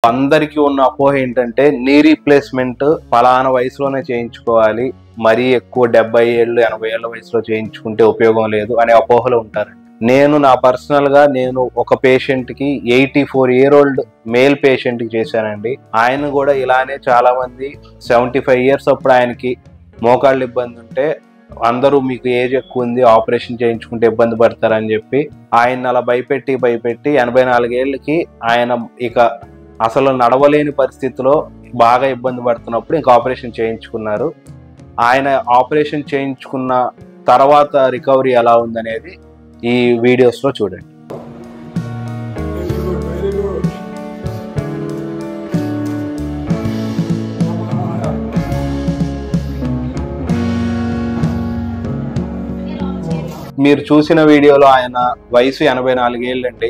అందరికీ ఉన్న అపోహ ఏంటంటే నీ రీప్లేస్మెంట్ ఫలానా వయసులోనే చేయించుకోవాలి, మరీ ఎక్కువ 70 ఏళ్ళు 80 ఏళ్ళ వయసులో చేయించుకుంటే ఉపయోగం లేదు అనే అపోహలో ఉంటారు. నేను నా పర్సనల్ గా ఒక పేషెంట్ కి 84 year old మేల్ పేషెంట్ కి చేశానండి. ఆయన కూడా ఇలానే చాలా మంది 75 years అప్పుడు ఆయనకి మోకాళ్ళు ఇబ్బంది ఉంటే అందరూ మీకు ఏజ్ ఎక్కువ ఉంది, ఆపరేషన్ చేయించుకుంటే ఇబ్బంది పడతారని చెప్పి ఆయన అలా భయపెట్టి 84 ఏళ్ళకి ఆయన ఇక అసలు నడవలేని పరిస్థితిలో బాగా ఇబ్బంది పడుతున్నప్పుడు ఇంకా ఆపరేషన్ చేయించుకున్నారు. ఆయన ఆపరేషన్ చేయించుకున్న తర్వాత రికవరీ ఎలా ఉందనేది ఈ వీడియోస్లో చూడండి. మీరు చూసిన వీడియోలో ఆయన వయసు 84 ఏళ్ళండి.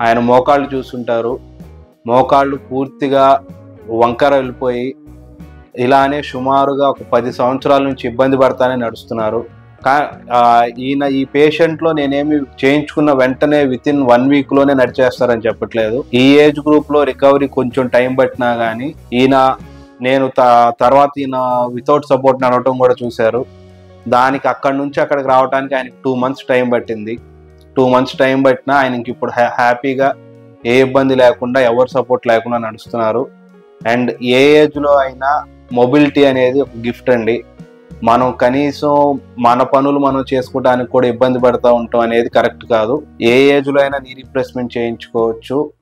ఆయన మోకాళ్ళు చూసుంటారు. మోకాళ్ళు పూర్తిగా వంకర వెళ్ళిపోయి ఇలానే సుమారుగా ఒక 10 సంవత్సరాల నుంచి ఇబ్బంది పడతానే నడుస్తున్నారు. ఈయన ఈ పేషెంట్లో నేనేమి చేయించుకున్న వెంటనే వితిన్ 1 weekలోనే నడిచేస్తారని చెప్పట్లేదు. ఈ ఏజ్ గ్రూప్లో రికవరీ కొంచెం టైం పట్టినా కానీ నేను తర్వాత ఈయన వితౌట్ సపోర్ట్ నడవటం కూడా చూశారు. దానికి అక్కడి నుంచి అక్కడికి రావడానికి ఆయనకి 2 months టైం పట్టింది. 2 months టైం పట్టినా ఆయనకి ఇప్పుడు హ్యాపీగా ఏ ఇబ్బంది లేకుండా ఎవరి సపోర్ట్ లేకుండా నడుస్తున్నారు. అండ్ ఏ ఏజ్లో అయినా మొబిలిటీ అనేది ఒక గిఫ్ట్ అండి. మనం కనీసం మన పనులు మనం చేసుకోవడానికి కూడా ఇబ్బంది పడుతూ ఉంటాం అనేది కరెక్ట్ కాదు. ఏ ఏజ్లో అయినా నీ రీప్లేస్మెంట్ చేయించుకోవచ్చు.